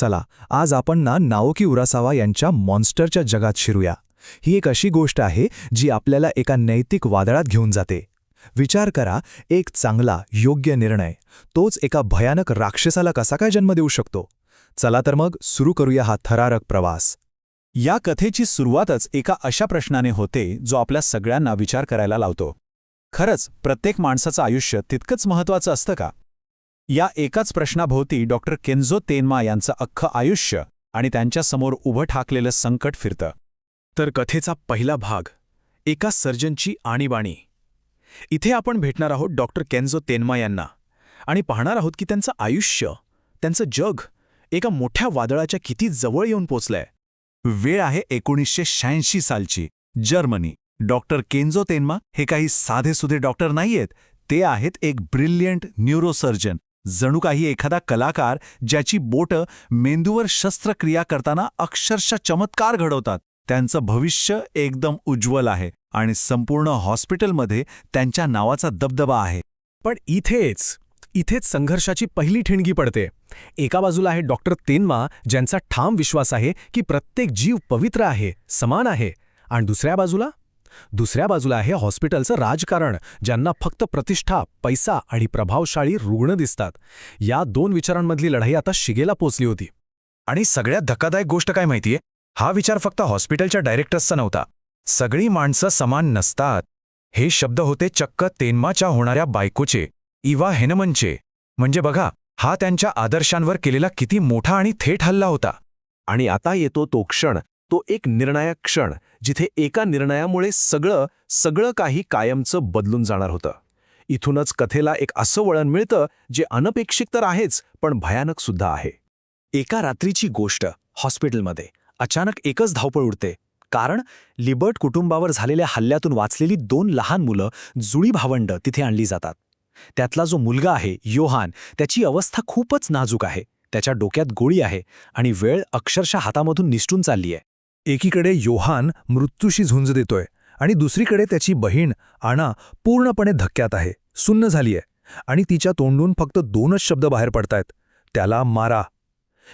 चला, आज आपण नाओकी उरासावा यांच्या मॉन्स्टरच्या जगात शिरूया. ही एक अशी गोष्ट आहे जी आपल्याला एका नैतिक वादळात घेऊन जाते. विचार करा, एक चांगला, योग्य निर्णय तोच एका भयानक राक्षसाला कसा काय जन्म देऊ शकतो. चला तर मग सुरू करूया हा थरारक प्रवास. या कथेची सुरुवातच एका अशा प्रश्नाने होते जो आपल्या सगळ्यांना विचार करायला लावतो. खरंच प्रत्येक माणसाचं आयुष्य तितकंच महत्त्वाचं असतं का? या एकाच प्रश्नाभोवती डॉक्टर केन्झो तेन्मा यांचं अख्खं आयुष्य आणि त्यांच्यासमोर उभं ठाकलेलं संकट फिरतं. तर कथेचा पहिला भाग, एका सर्जनची आणीबाणी. इथे आपण भेटणार आहोत डॉक्टर केन्झो तेन्मा यांना आणि पाहणार आहोत की त्यांचं आयुष्य, त्यांचं जग एका मोठ्या वादळाच्या किती जवळ येऊन पोचलंय. वेळ आहे 1986 सालची जर्मनी. डॉक्टर केन्झो तेन्मा हे काही साधेसुधे डॉक्टर नाहीयेत. ते आहेत एक ब्रिलियंट न्यूरोसर्जन, जणू काही एखादा कलाकार ज्याची बोटं मेंदूवर शस्त्रक्रिया करताना अक्षरशः चमत्कार घडवतात. त्यांचं भविष्य एकदम उज्ज्वल आहे आणि संपूर्ण हॉस्पिटलमध्ये त्यांच्या नावाचा दबदबा आहे. पण इथेच संघर्षाची पहिली ठिणगी पडते. एका बाजूला आहे डॉक्टर तेन्मा, ज्यांचा ठाम विश्वास आहे की प्रत्येक जीव पवित्र आहे, समान आहे. आणि दुसऱ्या बाजूला आहे हॉस्पिटलचं राजकारण, ज्यांना फक्त प्रतिष्ठा, पैसा आणि प्रभावशाळी रुग्ण दिसतात. या दोन विचारांमधली लढाई आता शिगेला पोचली होती. आणि सगळ्यात धक्कादायक गोष्ट काय माहितीये? हा विचार फक्त हॉस्पिटलच्या डायरेक्टर्सचा नव्हता. सगळी माणसं समान नसतात, हे शब्द होते चक्क तेन्माच्या होणाऱ्या बायकोचे, इवा हेनमनचे. म्हणजे बघा, हा त्यांच्या आदर्शांवर केलेला किती मोठा आणि थेट हल्ला होता. आणि आता येतो तो क्षण, तो एक निर्णायक क्षण, जिथे एका निर्णयामुळे सगळं काही कायमचं बदलून जाणार होतं. इथूनच कथेला एक असं वळण मिळतं जे अनपेक्षित तर आहेच, पण भयानक सुद्धा आहे. एका रात्रीची गोष्ट. हॉस्पिटलमध्ये अचानक एकच धावपळ उडते. कारण लिबर्ट कुटुंबावर झालेल्या हल्ल्यातून वाचलेली 2 लहान मुलं, जुळी भावंडं तिथे आणली जातात. त्यातला जो मुलगा आहे योहान, त्याची अवस्था खूपच नाजूक आहे. त्याच्या डोक्यात गोळी आहे आणि वेळ अक्षरशः हातामधून निसटून चालली आहे. एकीकडे योहान मृत्यूशी झुंज देतोय आणि दुसरीकडे त्याची बहीण आना पूर्णपणे धक्क्यात आहे, सुन्न झालीय. आणि तिच्या तोंडून फक्त 2च शब्द बाहेर पडतायत, त्याला मारा.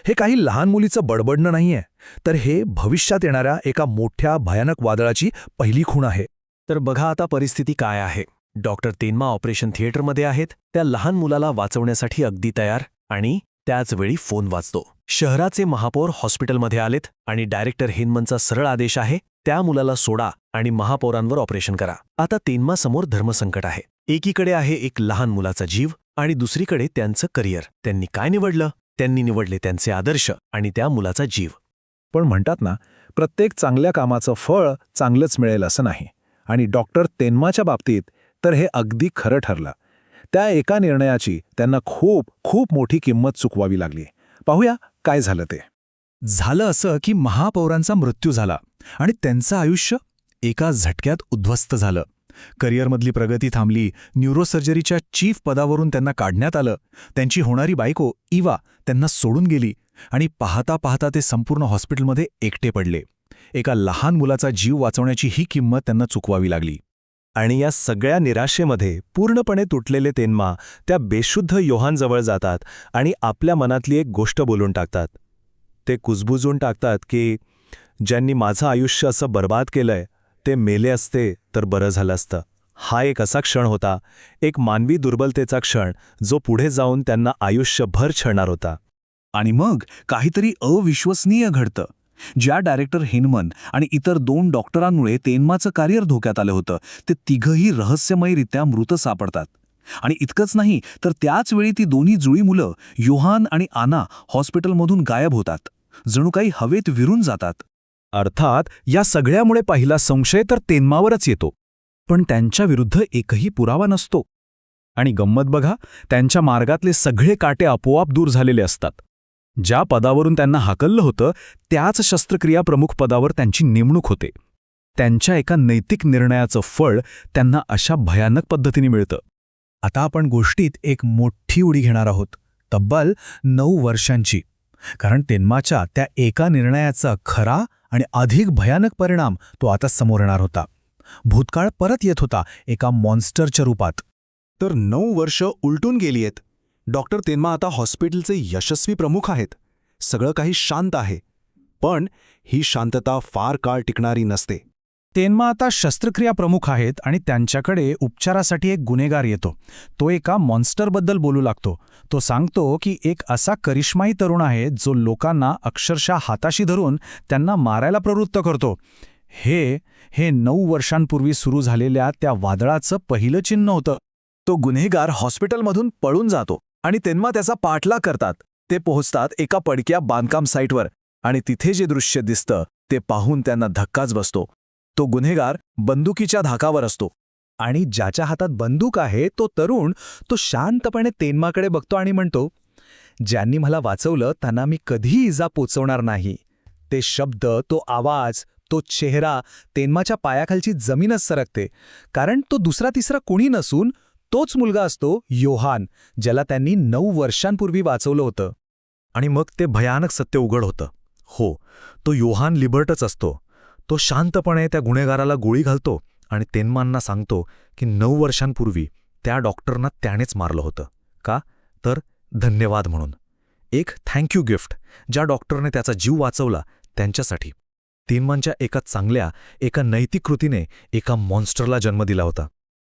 हे काही लहान मुलीचं बडबडणं नाहीये, तर हे भविष्यात येणाऱ्या एका मोठ्या भयानक वादळाची पहिली खूण आहे. तर बघा आता परिस्थिती काय आहे. डॉक्टर तेन्मा ऑपरेशन थिएटरमध्ये आहेत, त्या लहान मुलाला वाचवण्यासाठी अगदी तयार. आणि त्याचवेळी फोन वाजतो. शहराचे महापौर हॉस्पिटलमध्ये आलेत आणि डायरेक्टर हेनमनचा सरळ आदेश आहे, त्या मुलाला सोडा आणि महापौरांवर ऑपरेशन करा. आता तेन्मासमोर धर्मसंकट आहे. एकीकडे आहे एक लहान मुलाचा जीव आणि दुसरीकडे त्यांचं करिअर. त्यांनी काय निवडलं? त्यांनी निवडले त्यांचे आदर्श आणि त्या मुलाचा जीव. पण म्हणतात ना, प्रत्येक चांगल्या कामाचं फळ चांगलंच मिळेल असं नाही. आणि डॉक्टर तेन्माच्या बाबतीत तर हे अगदी खरं ठरलं. त्या एका निर्णयाची त्यांना खूप मोठी किंमत चुकवावी लागली. पाहूया काय झालं ते. झालं असं की महापौरांचा मृत्यू झाला आणि त्यांचं आयुष्य एका झटक्यात उद्ध्वस्त झालं. करिअरमधली प्रगती थांबली. न्यूरोसर्जरीच्या चीफ पदावरून त्यांना काढण्यात आलं. त्यांची होणारी बायको इवा त्यांना सोडून गेली आणि पाहता ते संपूर्ण हॉस्पिटलमध्ये एकटे पडले. एका लहान मुलाचा जीव वाचवण्याची ही किंमत त्यांना चुकवावी लागली. आणि या सगळ्या निराशेमध्ये पूर्णपणे तुटलेले तेन्मा त्या बेशुद्ध योहानजवळ जातात आणि आपल्या मनातली एक गोष्ट बोलून टाकतात. ते कुजबुजून टाकतात की ज्यांनी माझं आयुष्य असं बर्बाद केलंय ते मेले असते तर बरं झालं असतं. हा एक असा क्षण होता, एक मानवी दुर्बलतेचा क्षण, जो पुढे जाऊन त्यांना आयुष्यभर छळणार होता. आणि मग काहीतरी अविश्वसनीय घडतं. ज्या डायरेक्टर हेनमन आणि इतर 2 डॉक्टरांमुळे तेन्माचं करिअर धोक्यात आलं होतं, ते तिघंही रहस्यमयरित्या मृत सापडतात. आणि इतकंच नाही, तर त्याच वेळी ती दोन्ही जुळी मुलं योहान आणि आना हॉस्पिटलमधून गायब होतात, जणू काही हवेत विरून जातात. अर्थात या सगळ्यामुळे पहिला संशय तर तेन्मावरच येतो. पण त्यांच्या विरुद्ध एकही पुरावा नसतो. आणि गंमत बघा, त्यांच्या मार्गातले सगळे काटे आपोआप दूर झालेले असतात. ज्या पदावरून त्यांना हाकललं होतं त्याच शस्त्रक्रिया प्रमुख पदावर त्यांची नेमणूक होते. त्यांच्या एका नैतिक निर्णयाचं फळ त्यांना अशा भयानक पद्धतीने मिळतं. आता आपण गोष्टीत एक मोठी उडी घेणार आहोत, तब्बल 9 वर्षांची. कारण तेन्माच्या त्या एका निर्णयाचा खरा आणि अधिक भयानक परिणाम तो आता समोर येणार होता. भूतकाळ परत येत होता एका मॉन्स्टरच्या रूपात. तर 9 वर्ष उलटून गेली आहेत. डॉक्टर तेन्मा आता हॉस्पिटलचे यशस्वी प्रमुख आहेत. सगळं काही शांत आहे. पण ही शांतता फार काळ टिकणारी नसते. तेन्मा आता शस्त्रक्रिया प्रमुख आहेत आणि त्यांच्याकडे उपचारासाठी एक गुन्हेगार येतो. तो एका मॉन्स्टरबद्दल बोलू लागतो. तो सांगतो की एक असा करिश्माई तरुण आहे जो लोकांना अक्षरशः हाताशी धरून त्यांना मारायला प्रवृत्त करतो. हे 9 वर्षांपूर्वी सुरू झालेल्या त्या वादळाचं पहिलं चिन्ह होतं. तो गुन्हेगार हॉस्पिटलमधून पळून जातो आणि तेन्मा त्याचा पाठलाग करतात. ते पोहोचतात एका पडक्या बांधकाम साईटवर आणि तिथे जे दृश्य दिसतं ते पाहून त्यांना धक्काच बसतो. तो गुन्हेगार बंदुकीच्या धाकावर असतो आणि ज्याच्या हातात बंदूक आहे तो तरुण तो शांतपणे तेन्माकडे बघतो आणि म्हणतो, ज्यांनी मला वाचवलं त्यांना मी कधीही इजा पोचवणार नाही. ते शब्द, तो आवाज, तो चेहरा, तेन्माच्या पायाखालची जमीनच सरकते. कारण तो दुसरा तिसरा कोणी नसून तोच मुलगा असतो योहान, ज्याला त्यांनी 9 वर्षांपूर्वी वाचवलं होतं. आणि मग ते भयानक सत्य उघड होतं. हो, तो योहान लिबर्टच असतो. तो शांतपणे त्या गुन्हेगाराला गोळी घालतो आणि तेन्मांना सांगतो की 9 वर्षांपूर्वी त्या डॉक्टरना त्यानेच मारलं होतं. का? तर धन्यवाद म्हणून. एक थँक्यू गिफ्ट, ज्या डॉक्टरने त्याचा जीव वाचवला त्यांच्यासाठी. तेन्मांच्या एका नैतिक कृतीने एका मॉन्स्टरला जन्म दिला होता.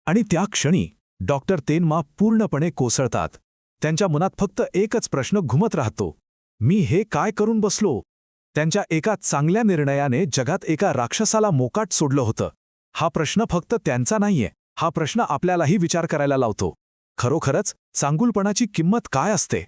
आणि त्या क्षणी डॉक्टर तेन्मा पूर्णपणे कोसळतात. त्यांच्या मनात फक्त एकच प्रश्न घुमत राहतो, मी हे काय करून बसलो? त्यांच्या एका चांगल्या निर्णयाने जगात एका राक्षसाला मोकाट सोडलं होतं. हा प्रश्न फक्त त्यांचा नाहीये, हा प्रश्न आपल्यालाही विचार करायला लावतो. खरोखरच चांगुलपणाची किंमत काय असते?